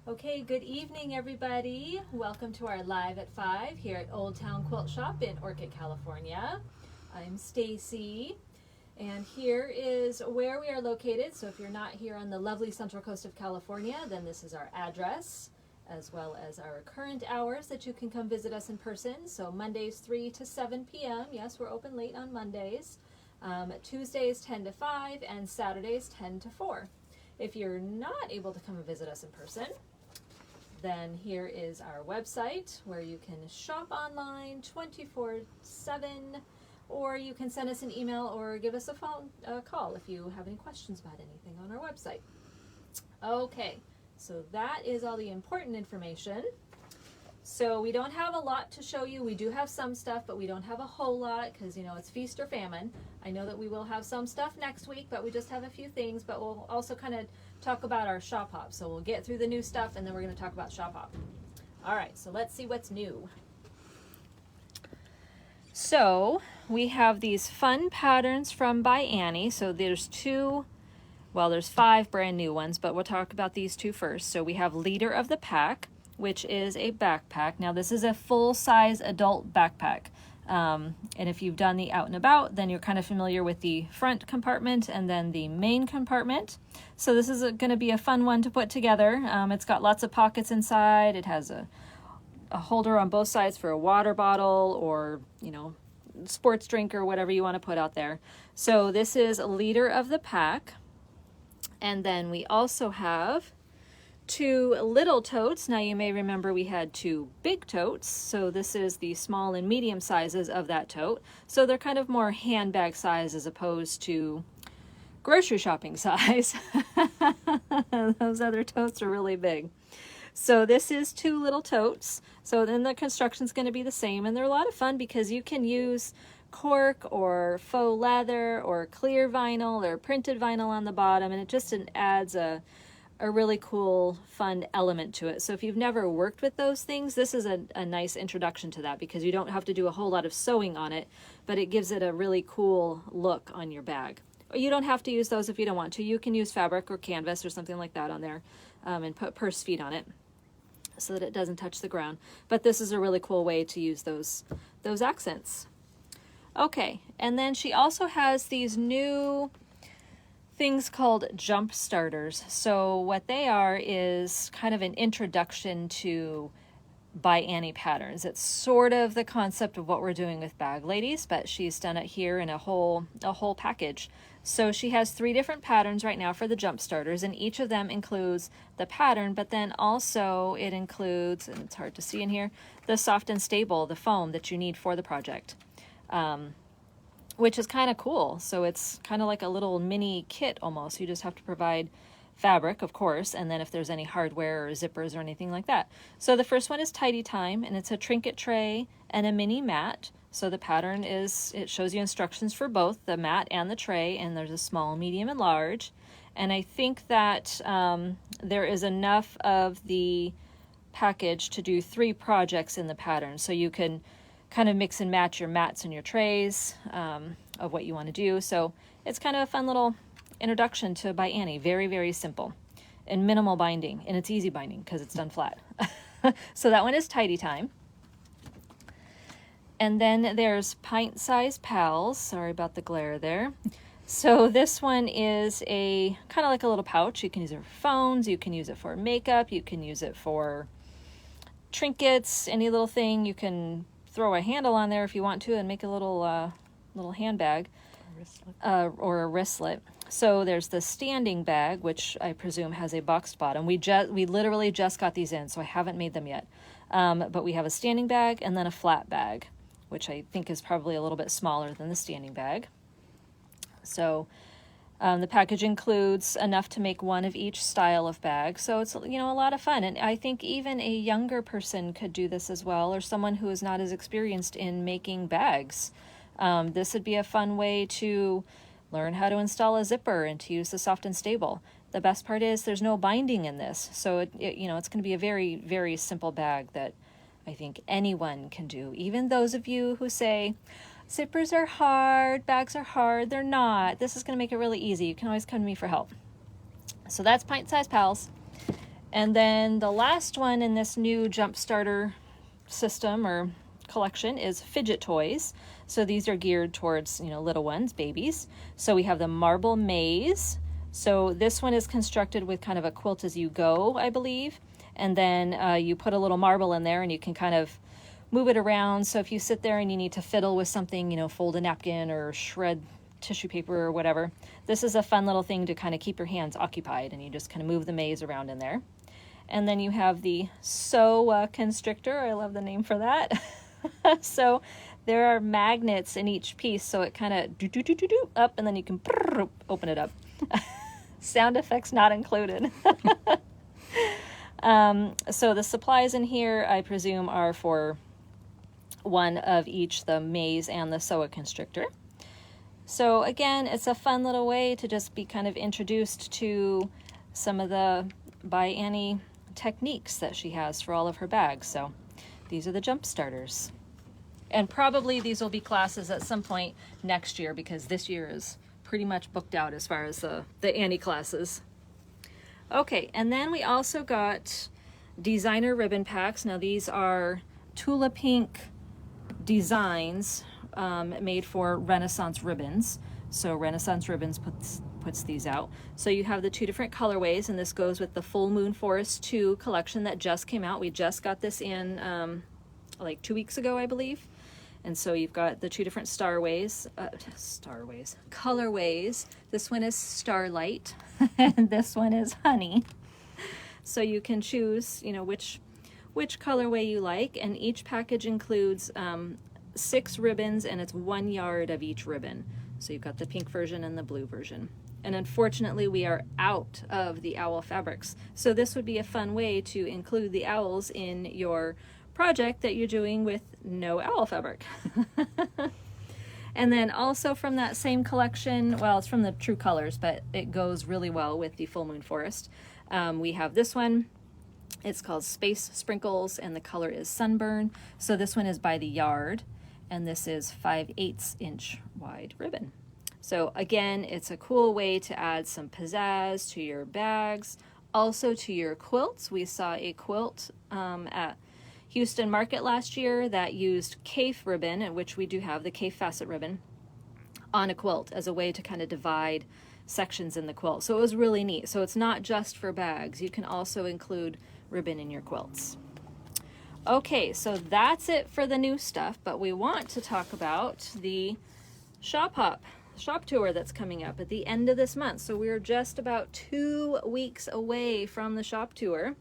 Okay, good evening everybody. Welcome to our Live at 5 here at Old Town Quilt Shop in Orchid, California. I'm Stacy, and here is where we are located. So if you're not here on the lovely central coast of California, then this is our address, as well as our current hours that you can come visit us in person. So Mondays 3 to 7 p.m. Yes, we're open late on Mondays. Tuesdays 10 to 5 and Saturdays 10 to 4. If you're not able to come and visit us in person, then here is our website where you can shop online 24/7, or you can send us an email or give us a call if you have any questions about anything on our website. Okay, so that is all the important information. So we don't have a lot to show you. We do have some stuff, but we don't have a whole lot because, you know, it's feast or famine. I know that we will have some stuff next week, but we just have a few things. But we'll also kind of talk about our shop hop. So we'll get through the new stuff and then we're going to talk about shop hop. All right, so let's see what's new. So we have these fun patterns from by Annie. So there's there's 5 brand new ones, but we'll talk about these 2 first. So we have Leader of the Pack, which is a backpack. Now this is a full-size adult backpack. And if you've done the out and about, then you're kind of familiar with the front compartment and then the main compartment. So this is going to be a fun one to put together. It's got lots of pockets inside. It has a holder on both sides for a water bottle or, you know, sports drink or whatever you want to put out there. So this is a Leader of the Pack. And then we also have 2 little totes. Now you may remember we had 2 big totes, so this is the small and medium sizes of that tote. So they're kind of more handbag size as opposed to grocery shopping size. Those other totes are really big. So this is 2 little totes. So then the construction's going to be the same, and they're a lot of fun because you can use cork or faux leather or clear vinyl or printed vinyl on the bottom, and it just adds a really cool, fun element to it. So if you've never worked with those things, this is a nice introduction to that because you don't have to do a whole lot of sewing on it, but it gives it a really cool look on your bag. Or you don't have to use those if you don't want to. You can use fabric or canvas or something like that on there and put purse feet on it so that it doesn't touch the ground. But this is a really cool way to use those accents. Okay, and then she also has these new things called jump starters. So what they are is kind of an introduction to by Annie patterns. It's sort of the concept of what we're doing with Bag Ladies, but she's done it here in a whole package. So she has 3 different patterns right now for the jump starters, and each of them includes the pattern, but then also it includes, and it's hard to see in here, the soft and stable, the foam that you need for the project. Which is kind of cool. So it's kind of like a little mini kit almost. You just have to provide fabric, of course, and then if there's any hardware or zippers or anything like that. So the first one is Tidy Time, and it's a trinket tray and a mini mat. So the pattern it shows you instructions for both the mat and the tray, and there's a small, medium, and large. And I think that there is enough of the package to do 3 projects in the pattern. So you can kind of mix and match your mats and your trays of what you want to do. So it's kind of a fun little introduction to by Annie. Very, very simple and minimal binding, and it's easy binding because it's done flat. So that one is Tidy Time. And then there's Pint Size Pals. Sorry about the glare there. So this one is a kind of like a little pouch. You can use it for phones, you can use it for makeup, you can use it for trinkets, any little thing. You can throw a handle on there if you want to and make a little handbag or a wristlet. So there's the standing bag, which I presume has a boxed bottom. We literally just got these in, so I haven't made them yet. But we have a standing bag and then a flat bag, which I think is probably a little bit smaller than the standing bag. So the package includes enough to make one of each style of bag. So it's, you know, a lot of fun. And I think even a younger person could do this as well, or someone who is not as experienced in making bags. This would be a fun way to learn how to install a zipper and to use the soft and stable. The best part is there's no binding in this. So it's going to be a very, very simple bag that I think anyone can do. Even those of you who say, zippers are hard, bags are hard. They're not. This is going to make it really easy. You can always come to me for help. So that's Pint Size Pals. And then the last one in this new jump starter system or collection is fidget toys. So these are geared towards, little ones, babies. So we have the marble maze. So this one is constructed with kind of a quilt as you go, I believe. And then you put a little marble in there and you can kind of move it around. So if you sit there and you need to fiddle with something, fold a napkin or shred tissue paper or whatever, this is a fun little thing to kind of keep your hands occupied, and you just kind of move the maze around in there. And then you have the Sew Constrictor. I love the name for that. So there are magnets in each piece, so it kind of do up, and then you can open it up. Sound effects not included. So the supplies in here, I presume, are for one of each, the maze and the Sew Constrictor. So again, it's a fun little way to just be kind of introduced to some of the by Annie techniques that she has for all of her bags. So these are the jump starters. And probably these will be classes at some point next year, because this year is pretty much booked out as far as the Annie classes. Okay, and then we also got designer ribbon packs. Now these are Tula Pink designs made for Renaissance Ribbons. So Renaissance Ribbons puts these out. So you have the two different colorways, and this goes with the Full Moon Forest 2 collection that just came out. We just got this in like 2 weeks ago, I believe. And so you've got the two different colorways. This one is Starlight and this one is Honey. So you can choose, which colorway you like, and each package includes 6 ribbons, and it's 1 yard of each ribbon. So you've got the pink version and the blue version. And unfortunately, we are out of the owl fabrics. So this would be a fun way to include the owls in your project that you're doing with no owl fabric. And then also from that same collection, well, it's from the True Colors, but it goes really well with the Full Moon Forest. We have this one. It's called Space Sprinkles, and the color is Sunburn. So this one is by the yard, and this is 5/8 inch wide ribbon. So again, it's a cool way to add some pizzazz to your bags, also to your quilts. We saw a quilt at Houston Market last year that used KAFE ribbon, in which we do have the KAFE facet ribbon, on a quilt as a way to kind of divide sections in the quilt. So it was really neat. So it's not just for bags. You can also include ribbon in your quilts. Okay, so that's it for the new stuff, but we want to talk about the shop tour that's coming up at the end of this month. So we're just about 2 weeks away from the shop tour.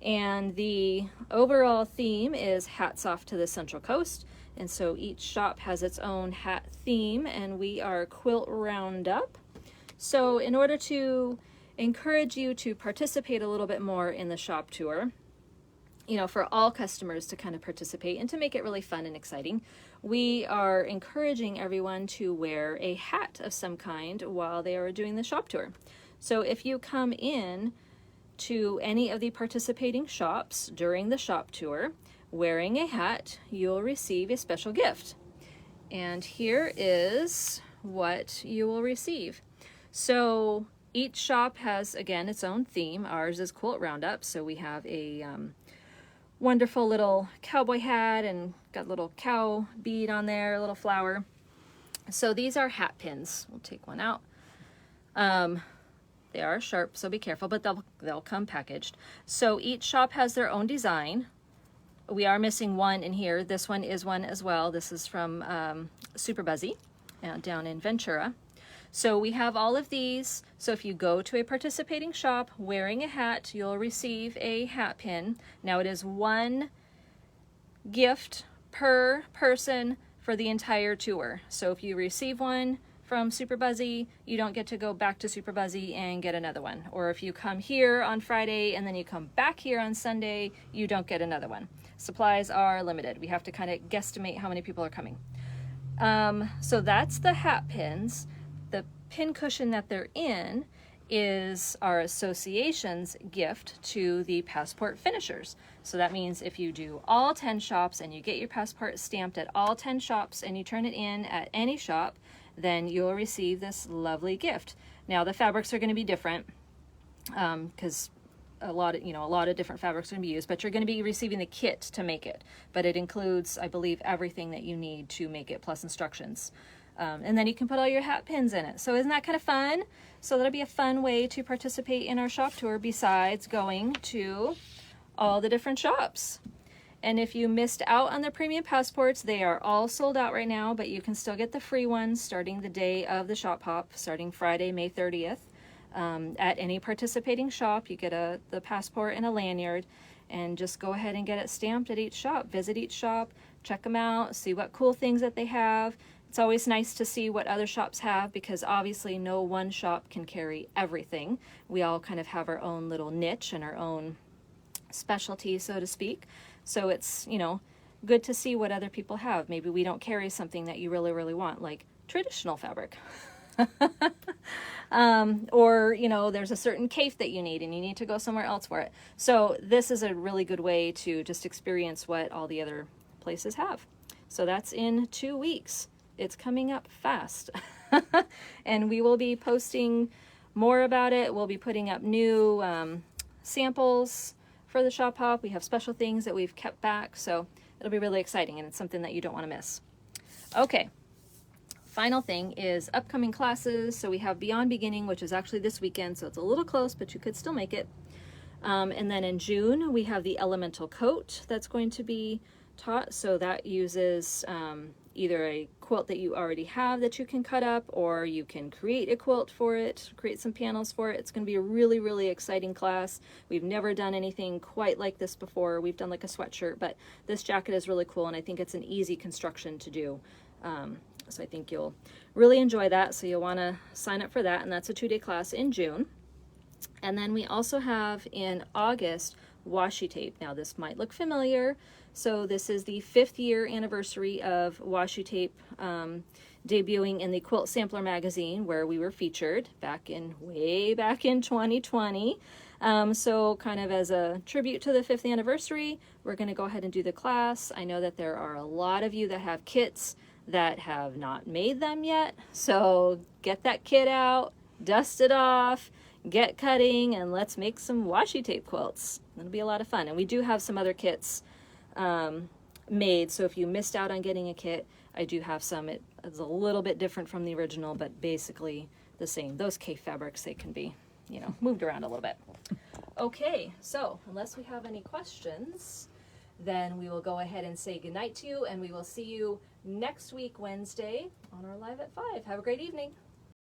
And the overall theme is Hats Off to the Central Coast. And so each shop has its own hat theme, and we are Quilt Roundup. So in order to encourage you to participate a little bit more in the shop tour, for all customers to kind of participate and to make it really fun and exciting, we are encouraging everyone to wear a hat of some kind while they are doing the shop tour. So if you come in to any of the participating shops during the shop tour wearing a hat, you'll receive a special gift. And here is what you will receive. So each shop has, again, its own theme. Ours is Quilt Roundup, so we have a wonderful little cowboy hat and got a little cow bead on there, a little flower. So these are hat pins. We'll take one out. They are sharp, so be careful, but they'll come packaged. So each shop has their own design. We are missing one in here. This one is one as well. This is from Super Buzzy down in Ventura. So we have all of these. So if you go to a participating shop wearing a hat, you'll receive a hat pin. Now it is 1 gift per person for the entire tour. So if you receive one from Super Buzzy, you don't get to go back to Super Buzzy and get another one. Or if you come here on Friday and then you come back here on Sunday, you don't get another one. Supplies are limited. We have to kind of guesstimate how many people are coming. So that's the hat pins. The pin cushion that they're in is our association's gift to the passport finishers. So that means if you do all 10 shops and you get your passport stamped at all 10 shops and you turn it in at any shop, then you'll receive this lovely gift. Now the fabrics are going to be different because a lot of different fabrics are going to be used, but you're going to be receiving the kit to make it. But it includes, I believe, everything that you need to make it, plus instructions. And then you can put all your hat pins in it. So isn't that kind of fun? So that'll be a fun way to participate in our shop tour besides going to all the different shops. And if you missed out on the premium passports, they are all sold out right now, but you can still get the free ones starting the day of the shop hop, starting Friday, May 30th. At any participating shop, you get the passport and a lanyard, and just go ahead and get it stamped at each shop. Visit each shop, check them out, see what cool things that they have. It's always nice to see what other shops have, because obviously no one shop can carry everything. We all kind of have our own little niche and our own specialty, so to speak. So it's, good to see what other people have. Maybe we don't carry something that you really, really want, like traditional fabric. Or, there's a certain cape that you need and you need to go somewhere else for it. So this is a really good way to just experience what all the other places have. So that's in 2 weeks. It's coming up fast. And we will be posting more about it. We'll be putting up new samples for the shop hop. We have special things that we've kept back, so it'll be really exciting, and it's something that you don't want to miss. Okay, final thing is upcoming classes. So we have Beyond Beginning, which is actually this weekend, so it's a little close, but you could still make it. And then in June, we have the Elemental Coat that's going to be taught. So that uses either a quilt that you already have that you can cut up, or you can create a quilt for it, create some panels for it. It's going to be a really, really exciting class. We've never done anything quite like this before. We've done like a sweatshirt, but this jacket is really cool, and I think it's an easy construction to do. So I think you'll really enjoy that. So you'll want to sign up for that, and that's a 2-day class in June. And then we also have in August washi tape. Now this might look familiar. So this is the 5th year anniversary of washi tape debuting in the Quilt Sampler magazine, where we were featured way back in 2020. So kind of as a tribute to the 5th anniversary, we're going to go ahead and do the class. I know that there are a lot of you that have kits that have not made them yet. So get that kit out, dust it off, get cutting, and let's make some washi tape quilts. It'll be a lot of fun. And we do have some other kits made, so if you missed out on getting a kit, I do have some. It's a little bit different from the original, but basically the same. Those K fabrics, they can be, moved around a little bit. Okay, so unless we have any questions, then we will go ahead and say goodnight to you, and we will see you next week, Wednesday, on our Live at 5. Have a great evening.